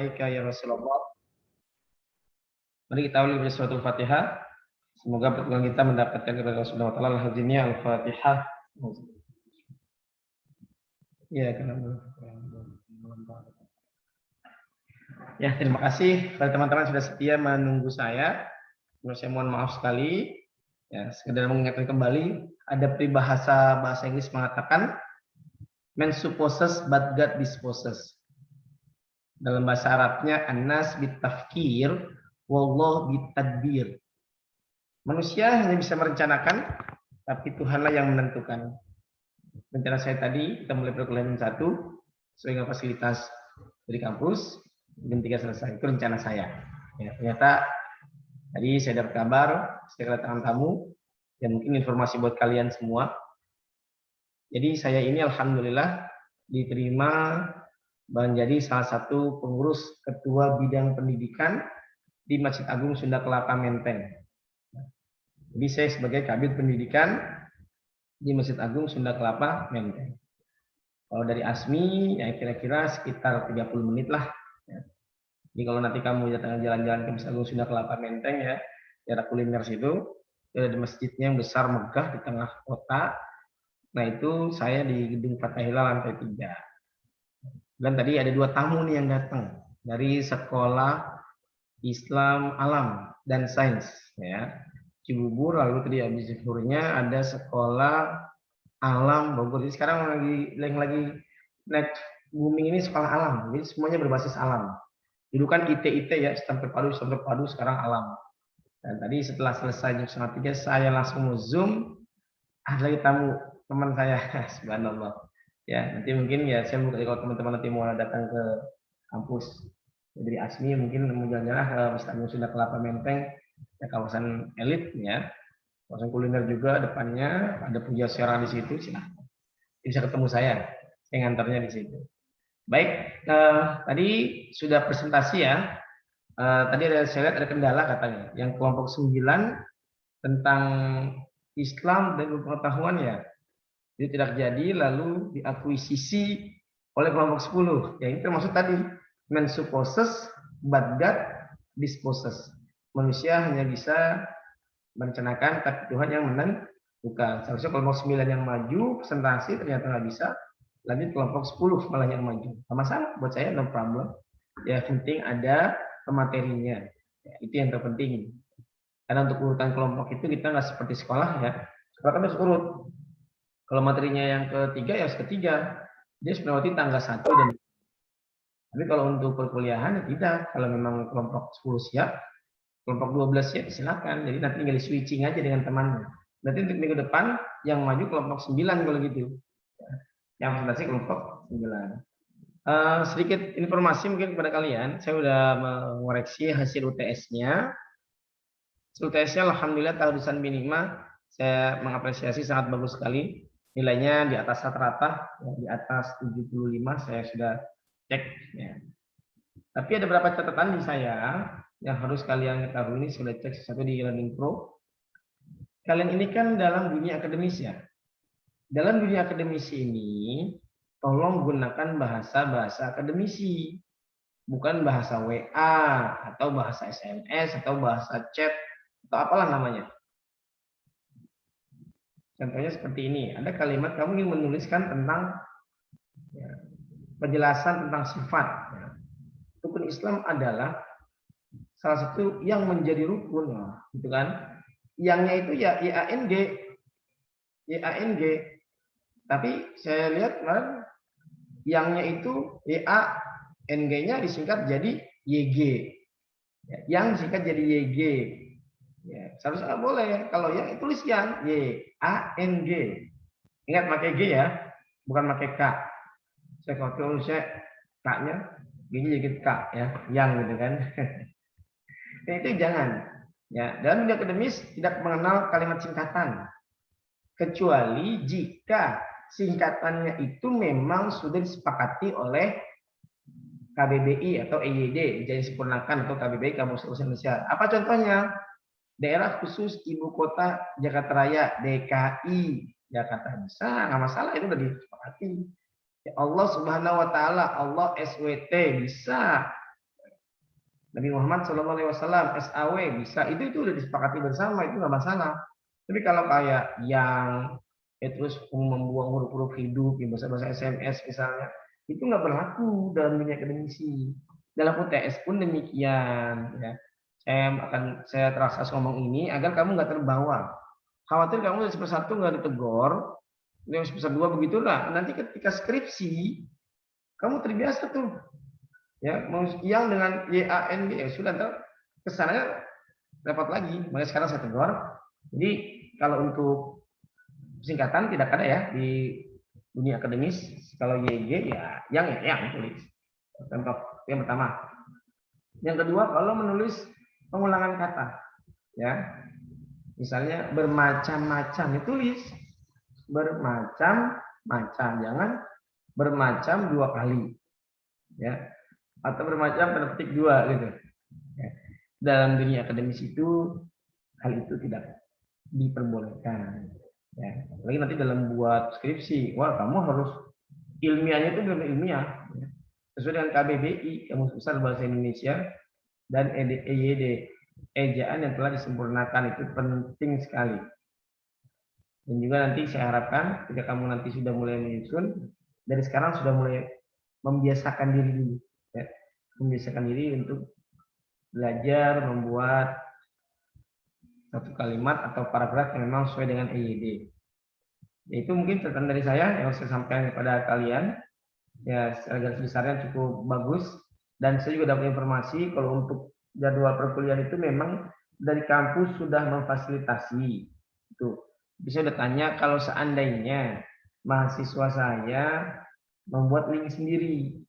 alaika ya Rasulullah. Mari kita awali dengan suratul Fatihah. Semoga pertemuan kita mendapatkan kepada Allah Subhanahu wa taala. Al-Fatihah. Ya, ya, terima kasih kepada teman-teman sudah setia menunggu saya. Saya mohon maaf sekali. Ya, sekedar mengingatkan kembali, ada peribahasa bahasa Inggris mengatakan man supposes but God disposes. Dalam bahasa Arabnya anas bitafkir wallah bitadbir. Manusia hanya bisa merencanakan, tapi Tuhanlah yang menentukan. Rencana saya tadi kita mulai perkuliahan 1 sesuai dengan fasilitas dari kampus, jam 3 selesai. Itu rencana saya. Ya, ternyata tadi saya dapat kabar, saya kedatangan tamu, dan mungkin informasi buat kalian semua. Jadi saya ini alhamdulillah diterima menjadi salah satu pengurus ketua bidang pendidikan di Masjid Agung Sunda Kelapa Menteng. Jadi saya sebagai kabid pendidikan di Masjid Agung Sunda Kelapa Menteng. Kalau dari ASMI ya kira-kira sekitar 30 menit lah. Jadi kalau nanti kamu datang jalan-jalan ke Masjid Agung Sunda Kelapa Menteng ya, daerah kuliner situ, ada masjidnya yang besar megah di tengah kota. Nah itu saya di gedung Fathah Hilal lantai 3. Dan tadi ada 2 tamu nih yang datang dari sekolah Islam Alam dan Sains ya. Cibubur, lalu tadi habis zuhurnya ada sekolah Alam Bogor. Jadi sekarang lagi naik booming ini sekolah alam. Jadi semuanya berbasis alam. Dulu kan IT ya, sistem terpadu sekarang alam. Dan tadi setelah selesai jam 2:30 saya langsung Zoom ada lagi tamu teman saya subhanallah. Ya, nanti mungkin ya saya buka kalau teman-teman nanti mau datang ke kampus dari ASMI mungkin mau jalan-jalan ke Masjid Agung Sunda Kelapa Menteng, ya, kawasan elit ya, kawasan kuliner juga depannya ada Puja Sera di situ, silahkan bisa ketemu saya ngantarnya di situ. Baik, tadi sudah presentasi ya. Tadi saya lihat ada kendala katanya, yang kelompok 9 tentang Islam dan pengetahuan ya. Itu tidak jadi lalu diakuisisi oleh kelompok 10. Ya ini termasuk tadi man supposes but God disposes. Manusia hanya bisa merencanakan, tapi Tuhan yang menentukan. Seharusnya kelompok 9 yang maju presentasi ternyata nggak bisa. Lanjut kelompok 10 malah yang maju. Sama sama buat saya no problem. Ya penting ada pematerinya. Ya, itu yang terpenting. Karena untuk urutan kelompok itu kita nggak seperti sekolah ya. Sekolah kan harus urut. Kalau materinya yang ketiga ya ketiga, dia melewati tangga 1 dan tapi kalau untuk perkuliahan ya tidak. Kalau memang kelompok 10 siap, kelompok 12 siap silakan. Jadi nanti tinggal switching aja dengan temannya. Nanti untuk minggu depan yang maju kelompok 9 kalau gitu. Yang presentasi kelompok 9. Sedikit informasi mungkin kepada kalian, saya sudah mengoreksi hasil UTS-nya. UTS-nya alhamdulillah tahusan minimal saya mengapresiasi sangat bagus sekali. Nilainya di atas rata-rata, ya, di atas 75 saya sudah cek. Ya. Tapi ada beberapa catatan di saya yang harus kalian ketahui, ini sudah cek sesuatu di Learning Pro. Kalian ini kan dalam dunia akademis ya. Dalam dunia akademisi ini, tolong gunakan bahasa-bahasa akademisi. Bukan bahasa WA, atau bahasa SMS, atau bahasa chat, atau apalah namanya. Contohnya seperti ini, ada kalimat kamu ingin menuliskan tentang ya, penjelasan tentang sifat. Ya. Rukun Islam adalah salah satu yang menjadi rukun, gitu kan? Yangnya itu ya YANG. Tapi saya lihat kemarin yangnya itu YANG-nya disingkat jadi YG. Ya, yang disingkat jadi YG. Ya, seharusnya boleh kalau yang tulis yang YANG. Ingat pakai G ya, bukan pakai K. Saya kalau saya K-nya gini jadi K ya, yang gitu kan. Nah, itu jangan. Ya, dalam dunia akademis tidak mengenal kalimat singkatan. Kecuali jika singkatannya itu memang sudah disepakati oleh KBBI atau EYD, jadi sempurnakan atau KBBI Kamus Bahasa Indonesia. Apa contohnya? Daerah khusus ibu kota Jakarta Raya, DKI Jakarta, bisa, nggak masalah, itu udah disepakati. Ya Allah Subhanahu wa taala, Allah SWT bisa. Nabi Muhammad SAW, SAW bisa, itu udah disepakati bersama, itu nggak masalah. Tapi kalau kayak yang terus membuang huruf-huruf hidup, ya bahasa-bahasa SMS misalnya, itu nggak berlaku dalam dunia akademisi. Dalam UTS pun demikian. Ya. Saya terasa ngomong ini agar kamu nggak terbawa. Khawatir kamu dari semester 1 nggak ditegur, yang semester 2 begitulah. Nanti ketika skripsi, kamu terbiasa tuh. Ya, yang dengan YAN ya sudah ntar kesannya repot lagi. Makanya sekarang saya tegur. Jadi kalau untuk singkatan tidak ada ya di dunia akademis. Kalau YG ya yang tulis. Contoh yang pertama. Yang kedua, kalau menulis pengulangan kata, ya misalnya bermacam-macam ditulis bermacam-macam, jangan bermacam 2 kali, ya atau bermacam pada petik 2 gitu. Ya. Dalam dunia akademis itu hal itu tidak diperbolehkan. Ya. Apalagi nanti dalam buat skripsi, wah kamu harus ilmiahnya itu benar ilmiah. Ya. Sesuai dengan KBBI, Kamus Besar Bahasa Indonesia, dan EYD, ejaan yang telah disempurnakan, itu penting sekali. Dan juga nanti saya harapkan ketika kamu nanti sudah mulai menyusun, dari sekarang sudah mulai membiasakan diri dulu. Ya. Membiasakan diri untuk belajar membuat satu kalimat atau paragraf yang memang sesuai dengan EYD. Itu mungkin catatan dari saya yang saya sampaikan kepada kalian. Ya, secara garis besarnya cukup bagus. Dan saya juga dapat informasi kalau untuk jadwal perkuliahan itu memang dari kampus sudah memfasilitasi. Itu. Bisa udah tanya kalau seandainya mahasiswa saya membuat link sendiri.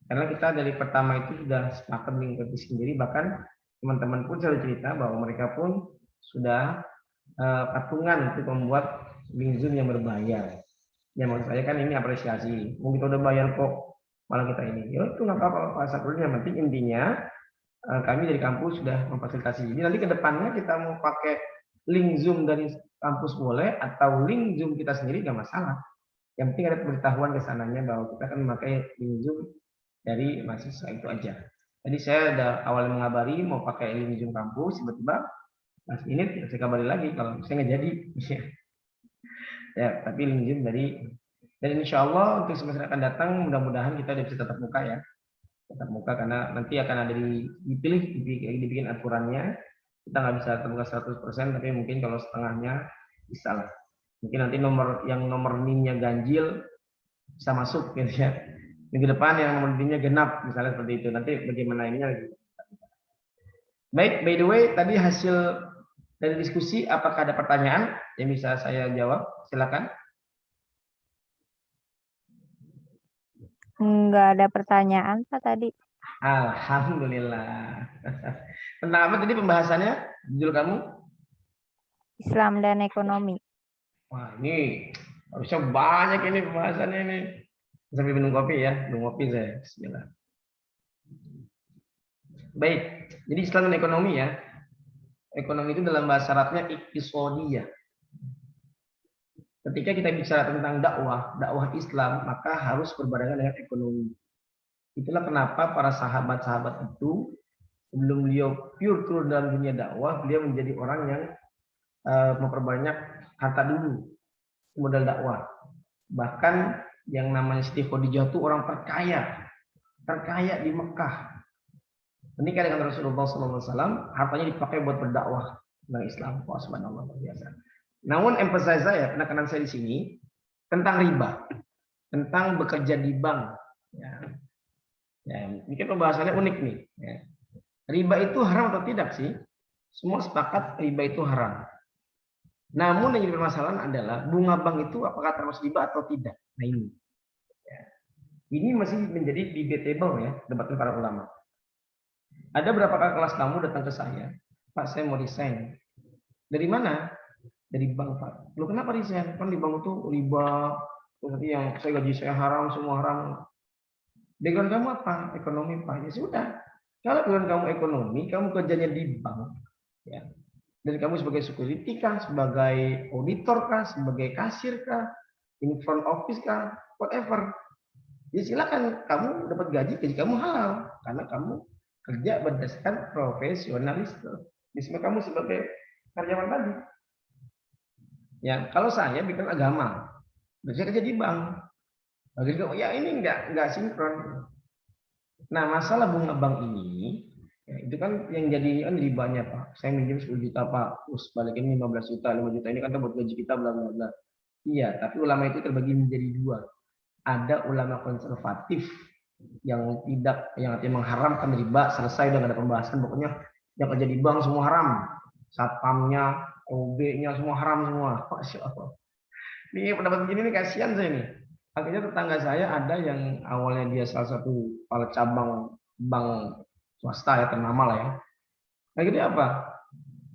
Karena kita dari pertama itu sudah sepakat mengikuti sendiri, bahkan teman-teman pun saya cerita bahwa mereka pun sudah patungan untuk membuat link Zoom yang berbayar. Ya maksud saya kan ini apresiasi. Mungkin kita udah bayar kok, malah kita ini. Ya itu nggak apa-apa, Pak Saprul. Yang penting intinya kami dari kampus sudah memfasilitasi. Jadi nanti ke depannya kita mau pakai link Zoom dari kampus boleh, atau link Zoom kita sendiri nggak masalah. Yang penting ada pemberitahuan ke sananya bahwa kita akan memakai link Zoom dari mahasiswa itu aja. Jadi saya udah awalnya mengabari mau pakai link Zoom kampus, tiba-tiba last minute saya kabari lagi kalau saya nggak jadi. Ya, tapi link Zoom dari, dan insya Allah untuk semester akan datang mudah-mudahan kita udah bisa tetap muka ya. Tetap muka karena nanti akan ada dibikin aturannya. Kita nggak bisa tetap muka 100%, tapi mungkin kalau setengahnya bisa lah. Mungkin nanti nomor NIM-nya ganjil bisa masuk gitu ya. Minggu depan yang nomor NIM-nya genap misalnya seperti itu. Nanti bagaimana ininya lagi. Baik, by the way, tadi hasil dari diskusi, apakah ada pertanyaan yang bisa saya jawab? Silakan. Enggak ada pertanyaan Pak tadi. Alhamdulillah. Tentang apa tadi pembahasannya? Judul kamu? Islam dan ekonomi. Wah, ini harusnya banyak ini pembahasannya ini. Sampai minum kopi ya, minum kopi saya. Bismillah. Baik, jadi Islam dan ekonomi ya. Ekonomi itu dalam bahasa Arabnya iktisodiyah. Ketika kita bicara tentang dakwah Islam, maka harus berbarengan dengan ekonomi. Itulah kenapa para sahabat-sahabat itu sebelum beliau pure turun dalam dunia dakwah, beliau menjadi orang yang memperbanyak harta dulu, modal dakwah. Bahkan yang namanya Siti Khadijah itu orang terkaya di Mekah. Menikah dengan Rasulullah SAW, hartanya dipakai buat berdakwah tentang Islam. Wah, subhanallah, luar biasa. Namun emphasize saya, penekanan saya di sini tentang riba, tentang bekerja di bank. Ya, mungkin pembahasannya unik nih. Ya. Riba itu haram atau tidak sih? Semua sepakat riba itu haram. Namun yang jadi permasalahan adalah bunga bank itu apakah termasuk riba atau tidak. Nah ini. Ya. Ini masih menjadi debatable ya, debatnya para ulama. Ada berapa kali kelas kamu datang ke saya, Pak saya mau resign. Dari mana? Dari bank Pak. Loh kenapa resign? Kan di bank itu riba, seperti yang saya gaji saya haram, semua haram. Background kamu apa? Ekonomi Pak. Ya sudah. Kalau background kamu ekonomi, kamu kerjanya di bank, ya. Dan kamu sebagai security kah, sebagai auditor kah, sebagai kasir kah, in front office kah, whatever. Ya silakan kamu dapat gaji kamu halal karena kamu kerja berdasarkan profesionalisme kamu sebagai karyawan tadi. Ya, kalau saya bikin agama, saya kerja di bank. Bagi ya ini nggak sinkron. Nah, masalah bunga bank ini, ya, itu kan yang jadi kan ribanya Pak. Saya minjem 10 juta Pak, terus balikin 15 juta, 5 juta ini kan buat gaji kita bla bla bla. Iya, tapi ulama itu terbagi menjadi dua. Ada ulama konservatif yang artinya mengharamkan riba, selesai udah nggak ada pembahasan, pokoknya yang kerja di bank semua haram, satpamnya, OB-nya semua haram semua. Masya Allah. Ini pendapat begini nih kasihan saya nih. Akhirnya tetangga saya ada yang awalnya dia salah satu kepala cabang bank swasta ya ternama lah ya. Akhirnya apa?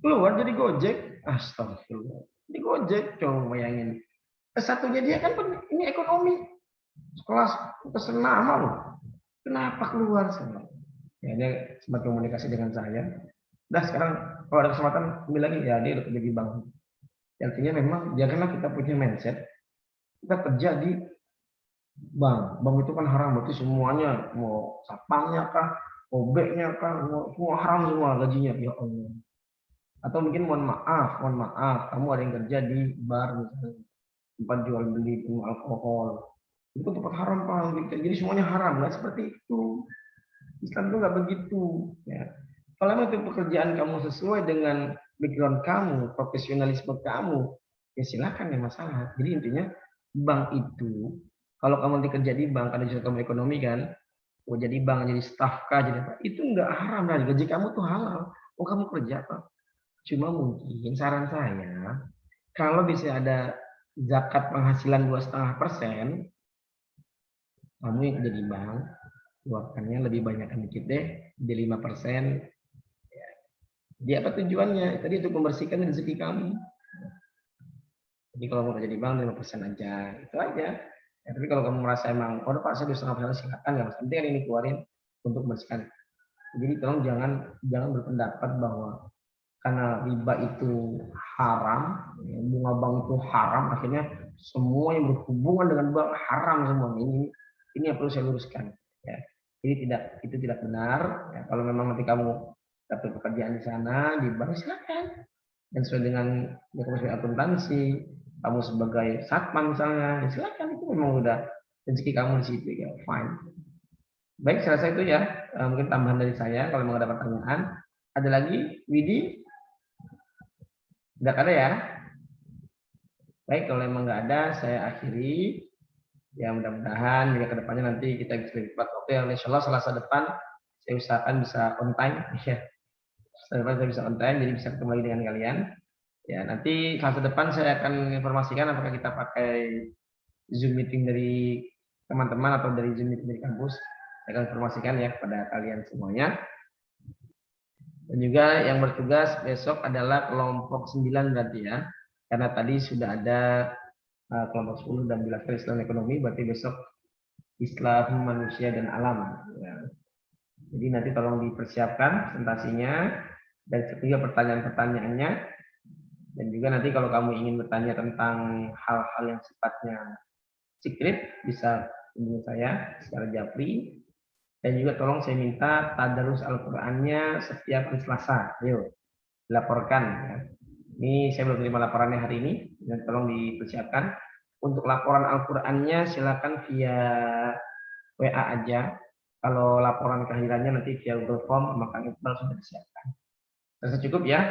Keluar jadi Gojek. Astagfirullah. Jadi Gojek, coba bayangin. Satunya dia kan ini ekonomi. Kelas pesen nama loh. Kenapa keluar semua? Ya, dia sempat komunikasi dengan saya. Dah sekarang kalau ada kesempatan ambil lagi ya dia udah kerja di bank. Artinya memang janganlah kita punya mindset kita kerja di bank. Bank itu kan haram berarti semuanya mau satpamnya kah, obeknya kah, semua haram semua gajinya ya Allah. Atau mungkin mohon maaf, kamu ada yang kerja di bar misalnya, tempat jual beli alkohol. Itu tempat haram Pak. Jadi semuanya haram, nggak seperti itu. Islam itu nggak begitu. Ya. Kalau memang itu pekerjaan kamu sesuai dengan background kamu, profesionalisme kamu, ya silakan ya masalah. Jadi intinya bank itu, kalau kamu nanti kerja di bank, ada jurusan kamu ekonomi kan, oh jadi bank, jadi staff kah, jadi apa, itu nggak haram lah. Gaji kamu tuh halal. Oh kamu kerja Pak. Cuma mungkin saran saya, kalau bisa ada zakat penghasilan 2,5%, kamu yang kerja di bank, keluarkannya lebih banyak dikit deh, di 5%. Dia apa tujuannya? Tadi untuk membersihkan rezeki kamu. Jadi kalau mau kerja di bank 5% aja, itu aja. Ya, tapi kalau kamu merasa emang, oh Pak saya 2,5% silakan, nggak penting kan ini keluarin untuk membersihkan. Jadi tolong jangan berpendapat bahwa karena riba itu haram, bunga bank itu haram, akhirnya semua yang berhubungan dengan bank haram semua. Ini yang perlu saya luruskan. Ya. Jadi itu tidak benar. Ya, kalau memang nanti kamu dapat pekerjaan di sana di bank silakan. Dan sesuai dengan kamu sebagai akuntansi, kamu sebagai satpam misalnya, ya silakan itu memang udah rezeki kamu di situ ya, fine. Baik, saya rasa itu ya. Mungkin tambahan dari saya kalau memang ada pertanyaan. Ada lagi, Widi? Nggak ada ya? Baik, kalau memang nggak ada, saya akhiri. Ya mudah-mudahan juga kedepannya nanti kita bisa lebih cepat. Oke, insya Allah Selasa depan saya usahakan bisa on time. Ya, Selasa depan saya bisa on time, jadi bisa ketemu lagi dengan kalian. Ya, nanti Selasa depan saya akan informasikan apakah kita pakai Zoom meeting dari teman-teman atau dari Zoom meeting dari kampus. Saya akan informasikan ya kepada kalian semuanya. Dan juga yang bertugas besok adalah kelompok 9 berarti ya. Karena tadi sudah ada kelompok 10 dan jelaskan Islam ekonomi, berarti besok Islam manusia dan alam. Ya. Jadi nanti tolong dipersiapkan presentasinya dan ketiga pertanyaan-pertanyaannya. Dan juga nanti kalau kamu ingin bertanya tentang hal-hal yang sifatnya secret, bisa hubungi saya secara japri. Dan juga tolong saya minta tadarus Al-Qur'annya setiap hari Selasa. Ayo, dilaporkan. Ya. Ini saya belum terima laporannya hari ini, dan tolong dipersiapkan. Untuk laporan Al-Qur'annya silakan via WA aja. Kalau laporan kehadirannya nanti via Google Form, maka Iqbal sudah disiapkan. Rasa cukup ya.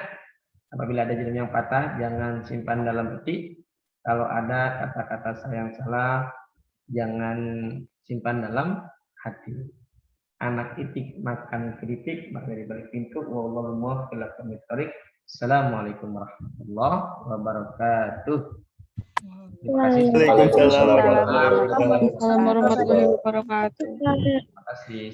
Apabila ada jarum yang patah, jangan simpan dalam peti. Kalau ada kata-kata saya yang salah, jangan simpan dalam hati. Anak itik makan kritik, maka dari balik pintu. Wallahu muwaffiq ila aqwamit thoriq. Assalamualaikum warahmatullahi wabarakatuh. Terima kasih. Waalaikumsalam Waalaikumsalam warahmatullahi warahmatullahi wabarakatuh. Terima kasih.